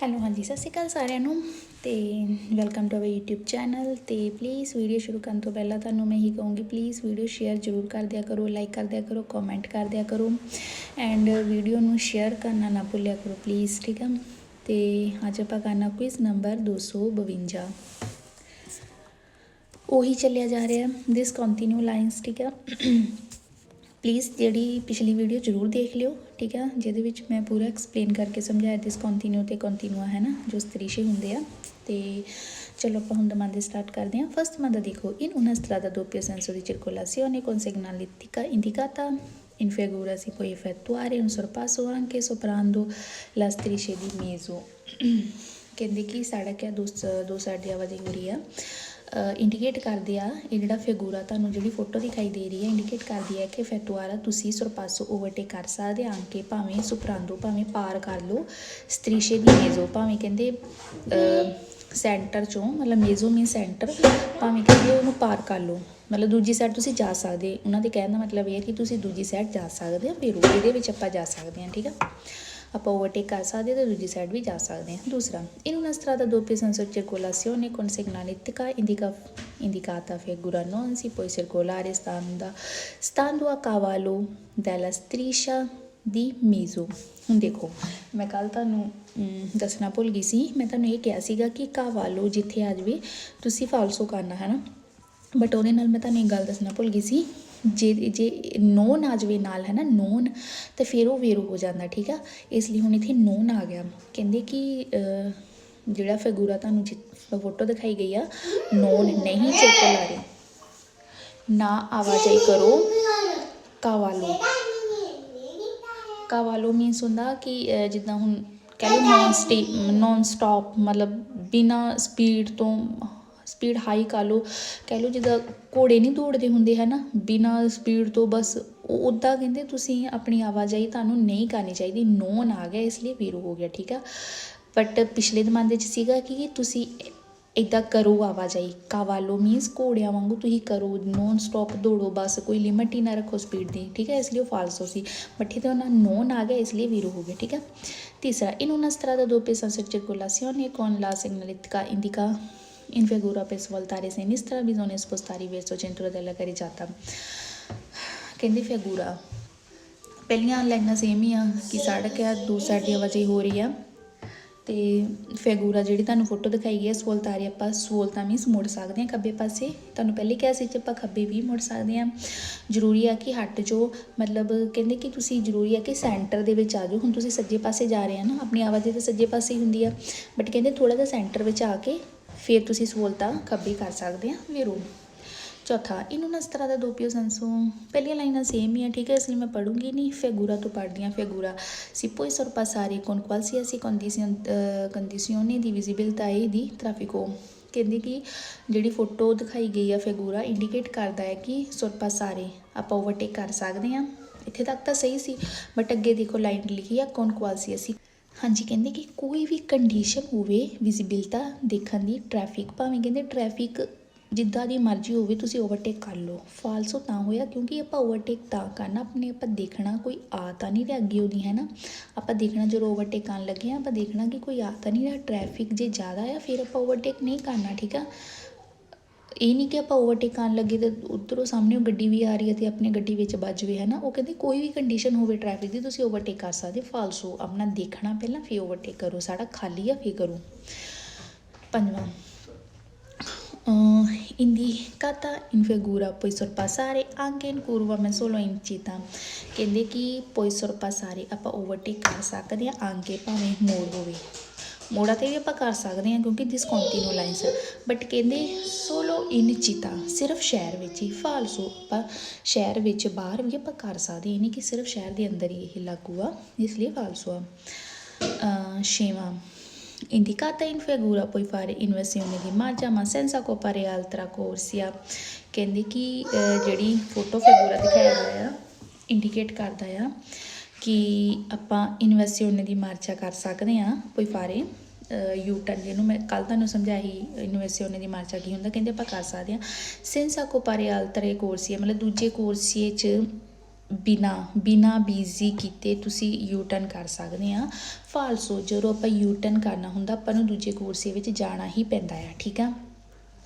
Hello ਹਾਂਜੀ ਸਤਿ ਸ਼੍ਰੀ ਅਕਾਲ ਸਾਰਿਆਂ ਨੂੰ ਤੇ welcome to our YouTube channel. ਤੇ ਪਲੀਜ਼ ਵੀਡੀਓ ਸ਼ੁਰੂ ਕਰਨ ਤੋਂ ਪਹਿਲਾਂ ਤੁਹਾਨੂੰ ਮੈਂ ਇਹੀ ਕਹੂੰਗੀ, ਪਲੀਜ਼ ਵੀਡੀਓ ਸ਼ੇਅਰ ਜ਼ਰੂਰ ਕਰ ਦਿਆ ਕਰੋ, ਲਾਈਕ ਕਰ ਦਿਆ ਕਰੋ, ਕਮੈਂਟ ਕਰ ਦਿਆ ਕਰੋ ਐਂਡ ਵੀਡੀਓ ਨੂੰ ਸ਼ੇਅਰ ਕਰਨਾ ਨਾ ਭੁੱਲਿਆ ਕਰੋ ਪਲੀਜ਼, ਠੀਕ ਆ। ਤੇ ਅੱਜ ਆਪਾਂ ਕਰਨਾ ਕੁਇਜ਼ ਨੰਬਰ 252, ਉਹੀ ਚੱਲਿਆ ਜਾ ਰਿਹਾ ਦਿਸ ਕੰਟੀਨਿਊ ਲਾਈਨਸ, ਠੀਕ ਆ। ਪਲੀਜ਼ ਜਿਹੜੀ ਪਿਛਲੀ ਵੀਡੀਓ ਜ਼ਰੂਰ ਦੇਖ ਲਿਓ, ਠੀਕ ਆ, ਜਿਹਦੇ ਵਿੱਚ ਮੈਂ ਪੂਰਾ ਐਕਸਪਲੇਨ ਕਰਕੇ ਸਮਝਾਇਆ ਦਿਸ ਕੰਟੀਨਿਊ ਤੇ ਕੰਟੀਨਿਊਆ ਹੈ ਨਾ, ਜੋ ਸਤਰੀਸ਼ੇ ਹੁੰਦੇ ਆ। ਤੇ ਚਲੋ ਆਪਾਂ ਹੁਣ domande ਸਟਾਰਟ ਕਰਦੇ ਹਾਂ। First domanda dico in una strada a doppio senso di circolazione con segnaletica indicata in figura si può effettuare un sorpasso anche superando la striscia di mezzo। ਕਹਿੰਦੇ ਕਿ ਸੜਕ ਹੈ, ਦੋ ਸਾਈਡ ਦੀ ਆਵਾਜਾਈ ਹੋ ਰਹੀ ਆ, ਇੰਡੀਕੇਟ ਕਰਦੇ ਆ ਇਹ ਜਿਹੜਾ ਫਿਗੂਰਾ ਤੁਹਾਨੂੰ ਜਿਹੜੀ ਫੋਟੋ ਦਿਖਾਈ ਦੇ ਰਹੀ ਹੈ, ਇੰਡੀਕੇਟ ਕਰਦੀ ਹੈ ਕਿ ਫੈਟੂਆਰਾ ਤੁਸੀਂ ਸੁਰਪਾਸੋ ਓਵਰਟੇਕ ਕਰ ਸਕਦੇ ਆ ਕਿ ਭਾਵੇਂ ਸੁਪਰਾਂਦੋ, ਭਾਵੇਂ ਪਾਰ ਕਰ ਲਓ ਸਤਰੀਸ਼ੇ ਦੀ ਮੇਜ਼ੋ, ਭਾਵੇਂ ਕਹਿੰਦੇ ਸੈਂਟਰ 'ਚੋਂ, ਮਤਲਬ ਮੇਜ਼ੋ ਮੀਨ ਸੈਂਟਰ, ਭਾਵੇਂ ਕਹਿੰਦੇ ਉਹਨੂੰ ਪਾਰ ਕਰ ਲਓ, ਮਤਲਬ ਦੂਜੀ ਸਾਈਡ ਤੁਸੀਂ ਜਾ ਸਕਦੇ। ਉਹਨਾਂ ਦੇ ਕਹਿਣ ਦਾ ਮਤਲਬ ਇਹ ਹੈ ਕਿ ਤੁਸੀਂ ਦੂਜੀ ਸਾਈਡ ਜਾ ਸਕਦੇ ਹੋ, ਫਿਰ ਇਹਦੇ ਵਿੱਚ ਆਪਾਂ ਜਾ ਸਕਦੇ ਹਾਂ, ਠੀਕ ਆ। ਆਪਾਂ ਓਵਰਟੇਕ ਕਰ ਸਕਦੇ ਅਤੇ ਦੂਜੀ ਸਾਈਡ ਵੀ ਜਾ ਸਕਦੇ ਹਾਂ। ਦੂਸਰਾ in una strada a doppio senso di circolazione con segnaletica indicata figura non si può circolare stando a cavallo della striscia di mezzo। ਹੁਣ ਦੇਖੋ, ਮੈਂ ਕੱਲ੍ਹ ਤੁਹਾਨੂੰ ਦੱਸਣਾ ਭੁੱਲ ਗਈ ਸੀ, ਮੈਂ ਤੁਹਾਨੂੰ ਇਹ ਕਿਹਾ ਸੀਗਾ ਕਿ ਕਾਵਾਲੋ ਜਿੱਥੇ ਆ ਜਾਵੇ ਤੁਸੀਂ ਫਾਲਸੋ ਕਰਨਾ ਹੈ ਨਾ, ਬਟ ਉਹਦੇ ਨਾਲ ਮੈਂ ਤੁਹਾਨੂੰ ਇੱਕ ਗੱਲ ਦੱਸਣਾ ਭੁੱਲ ਗਈ ਸੀ, ਜੇ ਨੋਨ ਆ ਜਾਵੇ ਨਾਲ ਹੈ ਨਾ, ਨੋਨ, ਤਾਂ ਫਿਰ ਉਹ ਵੇਰੋ ਹੋ ਜਾਂਦਾ, ਠੀਕ ਆ। ਇਸ ਲਈ ਹੁਣ ਇੱਥੇ ਨੋਨ ਆ ਗਿਆ। ਕਹਿੰਦੇ ਕਿ ਜਿਹੜਾ ਫਿਗੂਰਾ ਤੁਹਾਨੂੰ ਫੋਟੋ ਦਿਖਾਈ ਗਈ ਆ, ਨੋਨ ਨਹੀਂ circolare, ਨਾ ਆਵਾਜਾਈ ਕਰੋ ਕਾਵਾਲੋ। ਕਾਵਾਲੋ ਮੀਨਸ ਹੁੰਦਾ ਕਿ ਜਿੱਦਾਂ ਹੁਣ ਕਹਿ ਲਓ ਨੋਨ ਸਟੋਪ, ਮਤਲਬ ਬਿਨਾਂ ਸਪੀਡ ਤੋਂ, ਸਪੀਡ ਹਾਈ ਕਰ ਲਓ, ਕਹਿ ਲਓ ਜਿੱਦਾਂ ਘੋੜੇ ਨਹੀਂ ਦੌੜਦੇ ਹੁੰਦੇ ਹੈ ਨਾ, ਬਿਨਾਂ ਸਪੀਡ ਤੋਂ, ਬਸ ਉੱਦਾਂ ਕਹਿੰਦੇ ਤੁਸੀਂ ਆਪਣੀ ਆਵਾਜਾਈ ਤੁਹਾਨੂੰ ਨਹੀਂ ਕਰਨੀ ਚਾਹੀਦੀ। ਨੋਨ ਆ ਗਿਆ ਇਸ ਲਈ ਵੀਰੋ ਹੋ ਗਿਆ, ਠੀਕ ਆ। ਬਟ ਪਿਛਲੇ ਜ਼ਮਾਨੇ 'ਚ ਸੀਗਾ ਕਿ ਤੁਸੀਂ ਇੱਦਾਂ ਕਰੋ ਆਵਾਜਾਈ, ਕਾਵਾਲੋ ਮੀਨਸ ਘੋੜਿਆਂ ਵਾਂਗੂ ਤੁਸੀਂ ਕਰੋ, ਨੋਨ ਸਟੋਪ ਦੌੜੋ, ਬਸ ਕੋਈ ਲਿਮਿਟ ਹੀ ਨਾ ਰੱਖੋ ਸਪੀਡ ਦੀ, ਠੀਕ ਹੈ। ਇਸ ਲਈ ਉਹ ਫਾਲਸੋ ਸੀ, ਬਟ ਇੱਥੇ ਉਹਨਾਂ ਨੋਨ ਆ ਗਿਆ ਇਸ ਲਈ ਵੀਰੋ ਹੋ ਗਿਆ, ਠੀਕ ਆ। ਤੀਸਰਾ in una strada a doppio senso di circolazione con la segnaletica indica in figura per svoltare a sinistra bisogna spostare verso centro della carreggiata। ਕਹਿੰਦੇ ਫਿਗੂਰਾ ਪਹਿਲੀਆਂ ਲਾਈਨਾਂ ਸੇਮ ਹੀ ਆ ਕਿ ਸੜਕ ਆ, ਦੋ ਸਾਈਡ ਦੀ ਆਵਾਜਾਈ ਹੋ ਰਹੀ ਆ, ਅਤੇ ਫਿਗੂਰਾ ਜਿਹੜੀ ਤੁਹਾਨੂੰ ਫੋਟੋ ਦਿਖਾਈ ਗਈ ਹੈ ਸਵੋਲਤਾਰੇ, ਆਪਾਂ ਸਵੋਲਤਾ ਮੀਨਸ ਮੁੜ ਸਕਦੇ ਹਾਂ ਖੱਬੇ ਪਾਸੇ, ਤੁਹਾਨੂੰ ਪਹਿਲੇ ਕਿਹਾ ਸੀ ਕਿ ਆਪਾਂ ਖੱਬੇ ਵੀ ਮੁੜ ਸਕਦੇ ਹਾਂ। ਜ਼ਰੂਰੀ ਆ ਕਿ ਹੱਟ ਜੋ, ਮਤਲਬ ਕਹਿੰਦੇ ਕਿ ਤੁਸੀਂ ਜ਼ਰੂਰੀ ਆ ਕਿ ਸੈਂਟਰ ਦੇ ਵਿੱਚ ਆ ਜਾਓ। ਹੁਣ ਤੁਸੀਂ ਸੱਜੇ ਪਾਸੇ ਜਾ ਰਹੇ ਆ ਨਾ, ਆਪਣੀ ਆਵਾਜਾਈ ਤਾਂ ਸੱਜੇ ਪਾਸੇ ਹੀ ਹੁੰਦੀ ਆ, ਬਟ ਕਹਿੰਦੇ ਥੋੜ੍ਹਾ ਜਿਹਾ ਸੈਂਟਰ ਵਿੱਚ ਆ ਕੇ ਫਿਰ ਤੁਸੀਂ ਸਹੂਲਤਾਂ ਖੱਬੀ ਕਰ ਸਕਦੇ ਆ ਵੀਰੋ। ਚੌਥਾ in una strada a doppio senso, ਪਹਿਲੀਆਂ ਲਾਈਨਾਂ ਸੇਮ ਹੀ ਆ, ਠੀਕ ਹੈ, ਇਸ ਲਈ ਮੈਂ ਪੜ੍ਹੂੰਗੀ ਨਹੀਂ, ਫਿਗੂਰਾ ਤੋਂ ਪੜ੍ਹਦੀ ਹਾਂ। ਫਿਗੂਰਾ si può sorpassare con qualsiasi condizione di visibilità e di traffico। ਕਹਿੰਦੇ ਕਿ ਜਿਹੜੀ ਫੋਟੋ ਦਿਖਾਈ ਗਈ ਆ ਫਿਗੂਰਾ ਇੰਡੀਕੇਟ ਕਰਦਾ ਹੈ ਕਿ sorpassare ਆਪਾਂ ਓਵਰਟੇਕ ਕਰ ਸਕਦੇ ਹਾਂ। ਇੱਥੇ ਤੱਕ ਤਾਂ ਸਹੀ ਸੀ, ਬਟ ਅੱਗੇ ਦੇਖੋ ਲਾਈਨ ਲਿਖੀ ਆ con qualsiasi, ਹਾਂਜੀ, ਕਹਿੰਦੇ ਕਿ ਕੋਈ ਵੀ ਕੰਡੀਸ਼ਨ ਹੋਵੇ ਵਿਜ਼ੀਬਿਲਤਾ ਦੇਖਣ ਦੀ, ਟਰੈਫਿਕ, ਭਾਵੇਂ ਕਹਿੰਦੇ ਟਰੈਫਿਕ ਜਿੱਦਾਂ ਦੀ ਮਰਜ਼ੀ ਹੋਵੇ ਤੁਸੀਂ ਓਵਰਟੇਕ ਕਰ ਲਓ। ਫਾਲਸੋ ਤਾਂ ਹੋਇਆ ਕਿਉਂਕਿ ਆਪਾਂ ਓਵਰਟੇਕ ਤਾਂ ਕਰਨਾ, ਆਪਾਂ ਦੇਖਣਾ ਕੋਈ ਆ ਤਾਂ ਨਹੀਂ ਰਿਹਾ ਅੱਗੇ ਉਹਦੀ, ਹੈ ਨਾ। ਆਪਾਂ ਦੇਖਣਾ ਜਦੋਂ ਓਵਰਟੇਕ ਕਰਨ ਲੱਗੇ ਹਾਂ, ਆਪਾਂ ਦੇਖਣਾ ਕਿ ਕੋਈ ਆ ਤਾਂ ਨਹੀਂ ਰਿਹਾ, ਟਰੈਫਿਕ ਜੇ ਜ਼ਿਆਦਾ ਆ ਫਿਰ ਆਪਾਂ ਓਵਰਟੇਕ ਨਹੀਂ ਕਰਨਾ, ਠੀਕ ਆ। ਇਹ ਨਹੀਂ ਕਿ ਆਪਾਂ ਓਵਰਟੇਕ ਕਰਨ ਲੱਗੇ ਅਤੇ ਉੱਧਰੋਂ ਸਾਹਮਣੇ ਉਹ ਗੱਡੀ ਵੀ ਆ ਰਹੀ ਹੈ ਅਤੇ ਆਪਣੀ ਗੱਡੀ ਵਿੱਚ ਵੱਜ ਜਾਵੇ, ਹੈ ਨਾ। ਉਹ ਕਹਿੰਦੇ ਕੋਈ ਵੀ ਕੰਡੀਸ਼ਨ ਹੋਵੇ ਟਰੈਫਿਕ ਦੀ ਤੁਸੀਂ ਓਵਰਟੇਕ ਕਰ ਸਕਦੇ। ਫਾਲਸੋ ਆਪਣਾ ਦੇਖਣਾ ਪਹਿਲਾਂ ਫਿਰ ਓਵਰਟੇਕ ਕਰੋ, ਸੜਕ ਖਾਲੀ ਆ ਫਿਰ ਕਰੋ। ਪੰਜਵਾਂ indicata in figura puoi sorpassare anche in curva ma solo in città। ਕਹਿੰਦੇ ਕਿ puoi sorpassare ਆਪਾਂ ਓਵਰਟੇਕ ਕਰ ਸਕਦੇ ਹਾਂ, anche ਭਾਵੇਂ ਮੋੜ ਹੋਵੇ, ਮੋੜਾਂ 'ਤੇ ਵੀ ਆਪਾਂ ਕਰ ਸਕਦੇ ਹਾਂ ਕਿਉਂਕਿ discontinue lines, ਬਟ ਕਹਿੰਦੇ solo in città, ਸਿਰਫ ਸ਼ਹਿਰ ਵਿੱਚ ਹੀ। ਫਾਲਸੋ ਆਪਾਂ ਸ਼ਹਿਰ ਵਿੱਚ ਬਾਹਰ ਵੀ ਆਪਾਂ ਕਰ ਸਕਦੇ, ਇਹ ਨਹੀਂ ਕਿ ਸਿਰਫ ਸ਼ਹਿਰ ਦੇ ਅੰਦਰ ਹੀ ਇਹ ਲਾਗੂ ਆ, ਇਸ ਲਈ ਫਾਲਸੋ ਆ। ਛੇਵਾਂ indicata in figura puoi fare inversione di marcia ma senza occupare altra corsia। ਕਹਿੰਦੇ ਕਿ ਜਿਹੜੀ ਫੋਟੋ ਫਿਗੂਰਾ ਦਿਖਾਇਆ ਗਿਆ ਆ ਇੰਡੀਕੇਟ ਕਰਦਾ ਆ ਕਿ ਆਪਾਂ ਇਨਵੈਸੀਓਨੇ ਦੀ ਮਾਰਚਾ ਕਰ ਸਕਦੇ ਹਾਂ, ਪੁoi fare ਯੂ ਟਰਨ, ਜਿਹਨੂੰ ਮੈਂ ਕੱਲ੍ਹ ਤੁਹਾਨੂੰ ਸਮਝਾਇਆ ਸੀ ਇਨਵੈਸੀਓਨੇ ਦੀ ਮਾਰਚਾ ਕੀ ਹੁੰਦਾ, ਕਹਿੰਦੇ ਆਪਾਂ ਕਰ ਸਕਦੇ ਹਾਂ। senza occupare altre corsie, ਮਤਲਬ ਦੂਜੇ ਕੋਰਸੀਏ 'ਚ ਬਿਨਾ ਬੀਜ਼ੀ ਕੀਤੇ ਤੁਸੀਂ ਯੂ ਟਰਨ ਕਰ ਸਕਦੇ ਆ। ਫਾਲਸੋ ਜਦੋਂ ਆਪਾਂ ਯੂ ਟਰਨ ਕਰਨਾ ਹੁੰਦਾ ਆਪਾਂ ਨੂੰ ਦੂਜੇ ਕੋਰਸੇ ਵਿੱਚ ਜਾਣਾ ਹੀ ਪੈਂਦਾ ਆ, ਠੀਕ ਆ।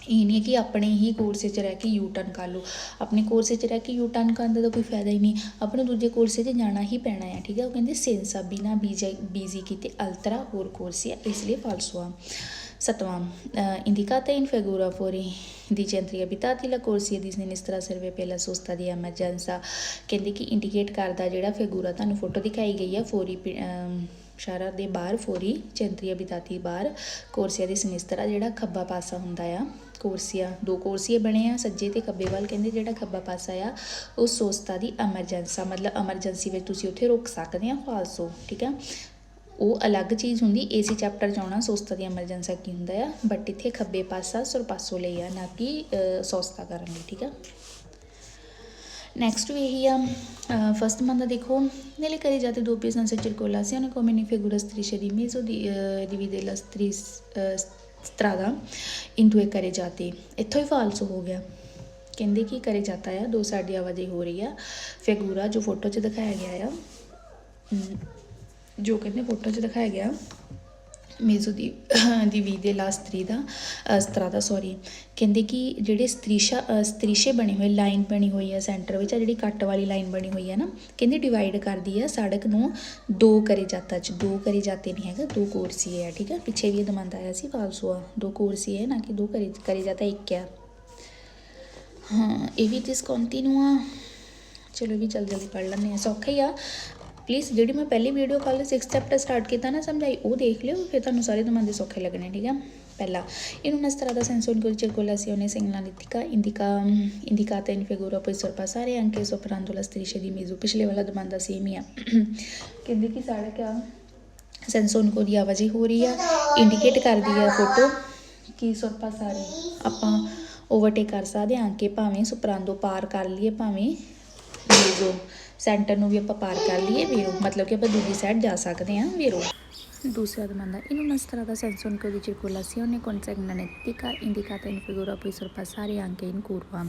ਇਹ ਨਹੀਂ ਕਿ ਆਪਣੇ ਹੀ ਕੋਰਸੇ 'ਚ ਰਹਿ ਕੇ ਯੂ ਟਰਨ ਕਰ ਲਓ, ਆਪਣੇ ਕੋਰਸੇ 'ਚ ਰਹਿ ਕੇ ਯੂ ਟਰਨ ਕਰਨ ਦਾ ਤਾਂ ਕੋਈ ਫਾਇਦਾ ਹੀ ਨਹੀਂ, ਆਪਾਂ ਨੂੰ ਦੂਜੇ ਕੋਰਸੇ 'ਚ ਜਾਣਾ ਹੀ ਪੈਣਾ ਆ, ਠੀਕ ਆ। ਉਹ ਕਹਿੰਦੇ ਸੈਂਸਾ ਬਿਨਾ ਬੀਜ਼ੀ ਕੀਤੇ ਅਲਤਰਾ ਹੋਰ ਕੋਰਸੇ ਆ, ਇਸ ਲਈ ਫਾਲਸੋ ਆ। 7ਵਾਂ indicata in figura fuori di centri abitati la corsia di sinistra serve per la sosta di emergenza। ਕਹਿੰਦੇ ਕਿ ਇੰਡੀਕੇਟ ਕਰਦਾ ਜਿਹੜਾ ਫਿਗੂਰਾ ਤੁਹਾਨੂੰ ਫੋਟੋ ਦਿਖਾਈ ਗਈ ਆ ਫੋਰੀ ਸ਼ਹਿਰਾਂ ਦੇ ਬਾਹਰ, ਫੋਰੀ ਚੈਂਤਰੀ ਅਬਿਤਾਤੀ ਬਾਹਰ, ਕੋਰਸੀਆ ਦੀ ਸਿਨਿਸਤਰਾ ਜਿਹੜਾ ਖੱਬਾ ਪਾਸਾ ਹੁੰਦਾ ਆ। ਕੋਰਸੀਆ 2 ਕੋਰਸੀਏ ਬਣੇ ਆ ਸੱਜੇ ਤੇ ਖੱਬੇ ਵੱਲ, ਕਹਿੰਦੇ ਜਿਹੜਾ ਖੱਬਾ ਪਾਸਾ ਆ ਉਹ ਸੋਸਤਾ ਦੀ ਐਮਰਜੈਂਸਾ, ਮਤਲਬ ਐਮਰਜੈਂਸੀ ਵਿੱਚ ਤੁਸੀਂ ਉੱਥੇ ਰੁਕ ਸਕਦੇ ਆ, ਫਾਲਸੋ, ਠੀਕ ਆ। ਉਹ ਅਲੱਗ ਚੀਜ਼ ਹੁੰਦੀ, ਇਸੇ ਚੈਪਟਰ 'ਚ ਆਉਣਾ ਸੋਸਤਾ ਦੀ ਐਮਰਜੈਂਸਾ ਕੀ ਹੁੰਦਾ ਆ, ਬਟ ਇੱਥੇ ਖੱਬੇ ਪਾਸਾ ਸੁਰਪਾਸੋ ਲਈ ਆ, ਨਾ ਕਿ ਸੋਸਤਾ ਕਰਨ ਲਈ, ਠੀਕ ਆ। ਨੈਕਸਟ ਵੀ ਇਹੀ ਆ। ਫਸਟ ਮੰਥ ਦੇਖੋ nelle carreggiate doppie senza circolazione come in figura strisce di mezzo divide la strada in 2 carreggiate। ਇੱਥੋਂ ਹੀ ਫਾਲਸੋ ਹੋ ਗਿਆ, ਕਹਿੰਦੇ ਕਿ carreggiata ਆ 2 ਸਾਈਡ ਦੀ ਆਵਾਜਾਈ ਹੋ ਰਹੀ ਆ। ਫਿਗੂਰਾ ਜੋ ਫੋਟੋ 'ਚ ਦਿਖਾਇਆ ਗਿਆ ਆ, ਜੋ ਕਹਿੰਦੇ ਫੋਟੋ 'ਚ ਦਿਖਾਇਆ ਗਿਆ ਮੇਜ਼ੋ ਦੀ ਵੀ ਦੇ ਲਾ ਸਤਰਾਦਾ ਸੌਰੀ, ਕਹਿੰਦੇ ਕਿ ਜਿਹੜੇ ਸਤਰੀਸ਼ੇ ਬਣੇ ਹੋਏ ਲਾਈਨ ਬਣੀ ਹੋਈ ਆ ਸੈਂਟਰ ਵਿੱਚ ਆ, ਜਿਹੜੀ ਕੱਟ ਵਾਲੀ ਲਾਈਨ ਬਣੀ ਹੋਈ ਆ ਨਾ, ਕਹਿੰਦੇ ਡਿਵਾਈਡ ਕਰਦੀ ਆ ਸੜਕ ਨੂੰ 2 carreggiate 'ਚ। 2 carreggiate ਨਹੀਂ ਹੈਗਾ, 2 ਕੋਰਸੀਏ ਆ, ਠੀਕ ਆ। ਪਿੱਛੇ ਵੀ ਇਹ ਦਮੰਦ ਆਇਆ ਸੀ ਫਾਲਸੋ ਆ, 2 ਕੋਰਸੀਏ ਹੈ ਨਾ ਕਿ 2 carreggiate 1 ਆ। ਹਾਂ ਇਹ ਵੀ ਡਿਸਕੰਟੀਨਿਊ ਆ, ਚਲੋ ਵੀ ਜਲਦੀ ਪੜ੍ਹ ਲੈਂਦੇ ਆ, ਸੌਖਾ ਹੀ ਆ। ਪਲੀਜ਼ ਜਿਹੜੀ ਮੈਂ ਪਹਿਲੀ ਵੀਡੀਓ ਕੱਲ੍ਹ 6th ਚੈਪਟਰ ਸਟਾਰਟ ਕੀਤਾ ਨਾ ਸਮਝਾਈ, ਉਹ ਦੇਖ ਲਿਓ, ਫਿਰ ਤੁਹਾਨੂੰ ਸਾਰੇ ਦਮਾਂ ਦੇ ਸੌਖੇ ਲੱਗਣੇ, ਠੀਕ ਆ। ਪਹਿਲਾ in una strada senza un circolazione segnaletica indicata in figura puoi sorpassare anche superando la striscia di mezzo। ਪਿਛਲੇ ਵਾਲਾ ਦਮਾਂ ਸੇਮ ਹੀ ਆ, ਕਹਿੰਦੇ ਕਿ ਸੜਕ ਆ ਸੈਂਸੋ ਉਨਕੋ ਦੀ ਆਵਾਜਾਈ ਹੋ ਰਹੀ ਆ, ਇੰਡੀਕੇਟ ਕਰਦੀ ਆ ਫੋਟੋ ਕਿ sorpassare ਆਪਾਂ ਓਵਰਟੇਕ ਕਰ ਸਕਦੇ ਹਾਂ, ਕਿ ਭਾਵੇਂ ਸੁਪਰਾਂਦੋ ਪਾਰ ਕਰ ਲਈਏ, ਭਾਵੇਂ ਮੇਜ਼ੋ ਸੈਂਟਰ ਨੂੰ ਵੀ ਆਪਾਂ ਪਾਰ ਕਰ ਲਈਏ, ਵੀਰੋ ਮਤਲਬ ਕਿ ਆਪਾਂ ਦੂਜੀ ਸਾਈਡ ਜਾ ਸਕਦੇ ਹਾਂ, ਵੀਰੋ। ਦੂਸਰਾ ਦਮੰਦਾ in una strada senza un codice di circolazione con segnaletica indicata in figura puoi sorpassare anche in curva।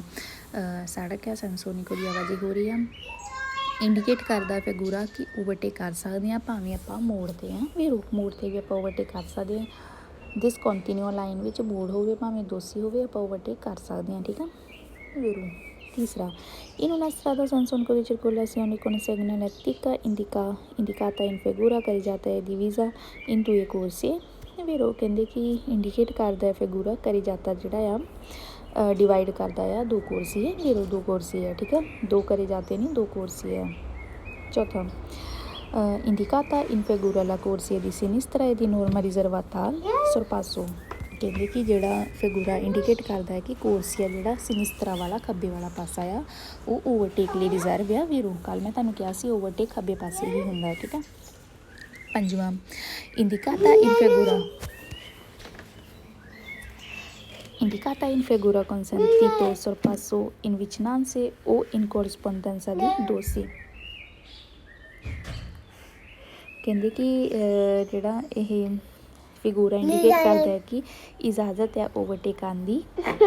ਸੜਕ ਹੈ ਸੈਂਸੋਨਿਕੋ ਦੀ ਆਵਾਜਾਈ ਹੋ ਰਹੀ ਆ, ਇੰਡੀਕੇਟ ਕਰਦਾ ਫਿਗੂਰਾ ਕਿ ਓਵਰਟੇਕ ਕਰ ਸਕਦੇ ਹਾਂ, ਭਾਵੇਂ ਆਪਾਂ ਮੋੜ 'ਤੇ ਹਾਂ, ਵੀਰੋ ਮੋੜ 'ਤੇ ਵੀ ਆਪਾਂ ਓਵਰਟੇਕ ਕਰ ਸਕਦੇ ਹਾਂ। ਡਿਸਕੰਟੀਨਿਊ ਲਾਈਨ ਵਿੱਚ ਮੋੜ ਹੋਵੇ ਭਾਵੇਂ ਦੋਸੀ ਹੋਵੇ, ਆਪਾਂ ਓਵਰਟੇਕ ਕਰ ਸਕਦੇ ਹਾਂ, ਠੀਕ ਆ ਵੀਰੋ। ਤੀਸਰਾ in una strada senza un codice di circolazione con segnaletica indicata in figura carreggiata è divisa in 2 corsie। ਵੀਰੋ ਕਹਿੰਦੇ ਕਿ ਇੰਡੀਕੇਟ ਕਰਦਾ ਫਿਗੂਰਾ carreggiata ਜਿਹੜਾ ਆ ਡਿਵਾਈਡ ਕਰਦਾ ਆ 2 ਕੋਰਸੀਏ, ਵੀਰੋ 2 ਕੋਰਸੀਏ ਆ, ਠੀਕ ਆ। 2 carreggiate ਨਹੀਂ 2 ਕੋਰਸੀਏ ਆ। ਚੌਥਾ indicata in figura la corsia di sinistra e di norma riservata al sorpasso। ਕਹਿੰਦੇ ਕਿ ਜਿਹੜਾ ਫਿਗੂਰਾ ਇੰਡੀਕੇਟ ਕਰਦਾ ਹੈ ਕਿ ਕੋਰਸੀਆ ਜਿਹੜਾ ਸਿਨਿਸਤਰਾ ਵਾਲਾ ਖੱਬੇ ਵਾਲਾ ਪਾਸਾ ਆ ਉਹ ਓਵਰਟੇਕ ਲਈ ਰਿਜ਼ਰਵ ਆ, ਵੀਰੋ। ਕੱਲ੍ਹ ਮੈਂ ਤੁਹਾਨੂੰ ਕਿਹਾ ਸੀ ਓਵਰਟੇਕ ਖੱਬੇ ਪਾਸੇ ਹੀ ਹੁੰਦਾ, ਠੀਕ ਆ। ਪੰਜਵਾਂ indicata in figura consentito sorpasso in vicinanze o in corrispondenza di dossi। ਕਹਿੰਦੇ ਕਿ ਜਿਹੜਾ ਇਹ ਫਿਗੂਰਾ ਇੰਡੀਕੇਟ ਕਰਦਾ ਹੈ ਕਿ ਇਜਾਜ਼ਤ ਹੈ ਓਵਰਟੇਕ ਕਰਨ ਦੀ,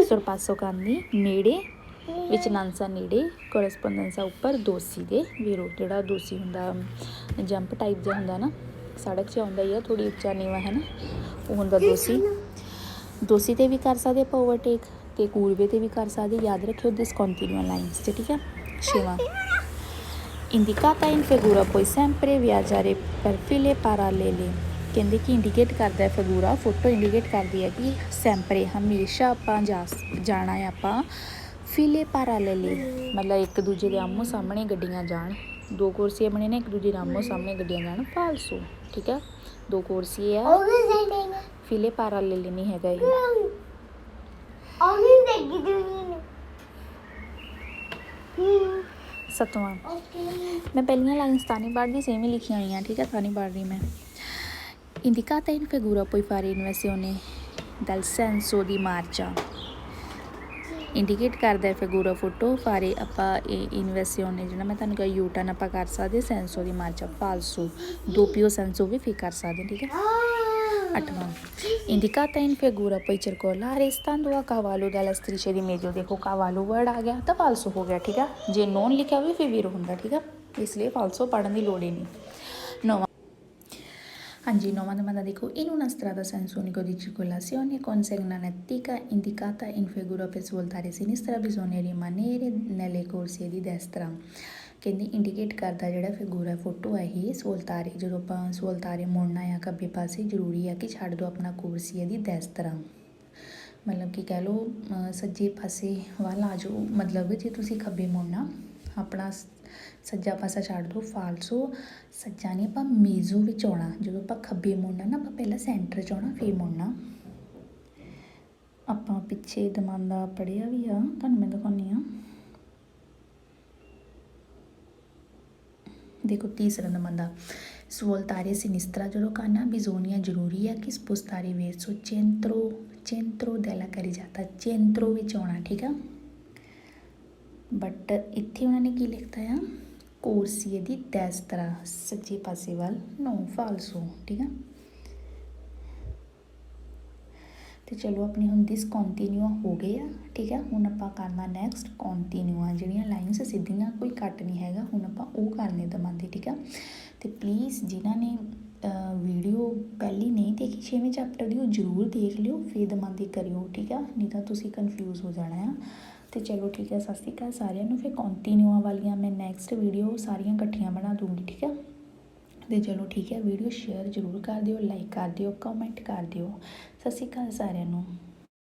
ਸੁਰਪਾਸੋ ਕਰਨ ਦੀ, ਨੇੜੇ ਵਿੱਚ ਨਾਂਸਾ ਨੇੜੇ, ਕੋਰਸਪੋਂਡੈਂਸਾ ਉੱਪਰ, ਦੋਸੀ ਦੇ, ਵੀਰੋ ਜਿਹੜਾ ਦੋਸੀ ਹੁੰਦਾ ਜੰਪ ਟਾਈਪ ਜਿਹਾ ਹੁੰਦਾ ਨਾ, ਸੜਕ 'ਚ ਆਉਂਦਾ ਹੀ ਆ, ਥੋੜ੍ਹੀ ਉੱਚਾ ਨੀਵਾਂ ਹੈ ਨਾ, ਉਹ ਹੁੰਦਾ ਦੋਸੀ। ਦੋਸੀ 'ਤੇ ਵੀ ਕਰ ਸਕਦੇ ਆਪਾਂ ਓਵਰਟੇਕ, ਅਤੇ ਕੂਰਵੇ 'ਤੇ ਵੀ ਕਰ ਸਕਦੇ, ਯਾਦ ਰੱਖਿਓ ਡਿਸਕੰਟੀਨਿਊ ਲਾਈਨਸ 'ਤੇ, ਠੀਕ ਆ। ਛੇਵਾਂ indicata in figura puoi sempre viaggiare per file parallele। ਕਹਿੰਦੇ ਕਿ ਇੰਡੀਕੇਟ ਕਰਦਾ ਹੈ ਫਿਗੂਰਾ, ਫੋਟੋ ਇੰਡੀਕੇਟ ਕਰਦੀ ਹੈ ਕਿ ਸੈਂਪਰੇ ਹਮੇਸ਼ਾ ਆਪਾਂ ਜਾਣਾ ਹੈ ਆਪਾਂ ਫਿਲੇ ਪਾਰਾਲੇਲੇ, ਮਤਲਬ ਇੱਕ ਦੂਜੇ ਦੇ ਆਮੋ ਸਾਹਮਣੇ ਗੱਡੀਆਂ ਜਾਣ। 2 ਕੋਰਸੀਏ ਬਣੇ ਨੇ, ਇੱਕ ਦੂਜੇ ਦੇ ਆਮੋ ਸਾਹਮਣੇ ਗੱਡੀਆਂ ਜਾਣ, ਫਾਲਸੋ, ਠੀਕ ਆ। 2 ਕੋਰਸੀਏ ਆ, ਫਿਲੇ ਪਾਰਾਲੇਲੇ ਨਹੀਂ ਹੈਗਾ ਇਹ। 7ਵਾਂ ਮੈਂ ਪਹਿਲੀਆਂ ਲਾਈਨਸ ਤਾਂ ਨਹੀਂ ਪੜ੍ਹਦੀ, ਸੇਮ ਹੀ ਲਿਖੀਆਂ ਹੋਈਆਂ, ਠੀਕ ਆ, ਤਾਂ ਨਹੀਂ ਪੜ੍ਹ ਰਹੀ ਮੈਂ। indicata in figura puoi fare inversione dal senso di marcia। Indicate ਕਰਦਾ ਫਿਗੂਰਾ ਫੋਟੋ ਫਾਰੇ ਆਪਾਂ ਇਹ ਇਨਵੈਸੀਓਨੇ ਜਿਹੜਾ ਮੈਂ ਤੁਹਾਨੂੰ ਕਿਹਾ ਯੂ ਟਰਨ ਆਪਾਂ ਕਰ ਸਕਦੇ, ਸੈਂਸੋ ਦੀ ਮਾਰਚਾ ਫਾਲਸੋ, ਦੋਪੀਓ ਸੈਂਸੋ ਵੀ ਫਿਰ ਕਰ ਸਕਦੇ, ਠੀਕ ਹੈ। 8वां indicata in figura poi circolare stando a cavallo dalla striscia di mezzo। देखो cavallo वर्ड आ गया तो फालसो हो गया, ठीक है। जे नॉन लिखा हुआ फिर वीरो होंदा, ठीक है, इसलिए फालसो पढ़ने की लोड़ ही नहीं। 9वां हाँ जी, 9वां domanda देखो in una strada senso unico di circolazione con segnaletica indicata in figura per svoltare a sinistra bisogna rimanere nelle corsie di destra। ਕਹਿੰਦੀ ਇੰਡੀਕੇਟ ਕਰਦਾ ਜਿਹੜਾ ਫਿਗੂਰ ਹੈ, ਫੋਟੋ ਹੈ ਇਹ ਸਵਲਤਾਰੇ, ਜਦੋਂ ਆਪਾਂ ਸਵਲਤਾਰੇ ਮੁੜਨਾ ਆ ਖੱਬੇ ਪਾਸੇ ਜ਼ਰੂਰੀ ਹੈ ਕਿ ਛੱਡ ਦਿਓ ਆਪਣਾ ਕੁਰਸੀ ਦੀ ਦੈਸਤਰਾ, ਮਤਲਬ ਕਿ ਕਹਿ ਲਓ ਸੱਜੇ ਪਾਸੇ ਵੱਲ ਆ ਜਾਓ। ਮਤਲਬ ਜੇ ਤੁਸੀਂ ਖੱਬੇ ਮੁੜਨਾ ਆਪਣਾ ਸੱਜਾ ਪਾਸਾ ਛੱਡ ਦਿਓ, ਫਾਲਸੋ ਸੱਜਾ ਨਹੀਂ ਆਪਾਂ ਮੇਜ਼ੋ ਵਿੱਚ ਆਉਣਾ। ਜਦੋਂ ਆਪਾਂ ਖੱਬੇ ਮੁੜਨਾ ਨਾ ਆਪਾਂ ਪਹਿਲਾਂ ਸੈਂਟਰ 'ਚ ਆਉਣਾ ਫਿਰ ਮੁੜਨਾ। ਆਪਾਂ ਪਿੱਛੇ ਦਮਾਂਦਾ ਪੜ੍ਹਿਆ ਵੀ ਆ, ਤੁਹਾਨੂੰ ਮੈਂ ਦਿਖਾਉਂਦੀ ਹਾਂ। देखो तीसरा domanda svoltare sinistra ਜਦੋਂ ਕਰਨਾ ਬਿਜ਼ੋਨੀਆ ਜ਼ਰੂਰੀ ਹੈ ਕਿ spostare verso centro della carreggiata, centro ਵਿੱਚ ਆਉਣਾ, ਠੀਕ ਆ। ਬਟ ਇੱਥੇ ਉਹਨਾਂ ਨੇ ਕੀ ਲਿਖਤਾ ਆ corsia di destra, ਸੱਜੇ ਪਾਸੇ ਵੱਲ, ਨੋ ਫਾਲਸੋ, ਠੀਕ ਆ। ਤੇ ਚਲੋ ਆਪਣੀ ਹੁਣ ਦਿਸ ਕੰਟੀਨਿਊਆ ਹੋ ਗਏ ਆ, ਠੀਕ ਹੈ। ਹੁਣ ਆਪਾਂ ਕਰਨਾ ਨੈਕਸਟ ਕੰਟੀਨਿਊਆ, ਜਿਹੜੀਆਂ ਲਾਈਨਸ ਸਿੱਧੀਆਂ ਕੋਈ ਕੱਟ ਨਹੀਂ ਹੈਗਾ, ਹੁਣ ਆਪਾਂ ਉਹ ਕਰਨੇ ਦਮਾਂਦੇ, ਠੀਕ ਆ। ਤੇ ਪਲੀਜ਼ ਜਿਨ੍ਹਾਂ ਨੇ ਵੀਡੀਓ ਪਹਿਲੀ ਨਹੀਂ ਦੇਖੀ 6ਵੇਂ ਚੈਪਟਰ ਦੀ ਉਹ ਜ਼ਰੂਰ ਦੇਖ ਲਿਓ, ਫਿਰ ਦਮਾਂਦੇ ਕਰਿਓ, ਠੀਕ ਆ, ਨਹੀਂ ਤਾਂ ਤੁਸੀਂ ਕਨਫਿਊਜ਼ ਹੋ ਜਾਣਾ ਆ। ਤੇ ਚਲੋ ਠੀਕ ਹੈ, ਸਤਿ ਸ਼੍ਰੀ ਅਕਾਲ ਸਾਰਿਆਂ ਨੂੰ। ਫਿਰ ਕੰਟੀਨਿਊਆ ਵਾਲੀਆਂ ਮੈਂ ਨੈਕਸਟ ਵੀਡੀਓ ਸਾਰੀਆਂ ਇਕੱਠੀਆਂ ਬਣਾ ਦੂੰਗੀ, ਠੀਕ ਆ। ਤੇ ਚਲੋ ਠੀਕ ਹੈ, ਵੀਡੀਓ ਸ਼ੇਅਰ ਜ਼ਰੂਰ ਕਰ ਦਿਓ, ਲਾਈਕ ਕਰ ਦਿਓ, ਕਮੈਂਟ ਕਰ ਦਿਓ। ਸਤਿ ਸ਼੍ਰੀ ਅਕਾਲ ਸਾਰਿਆਂ ਨੂੰ।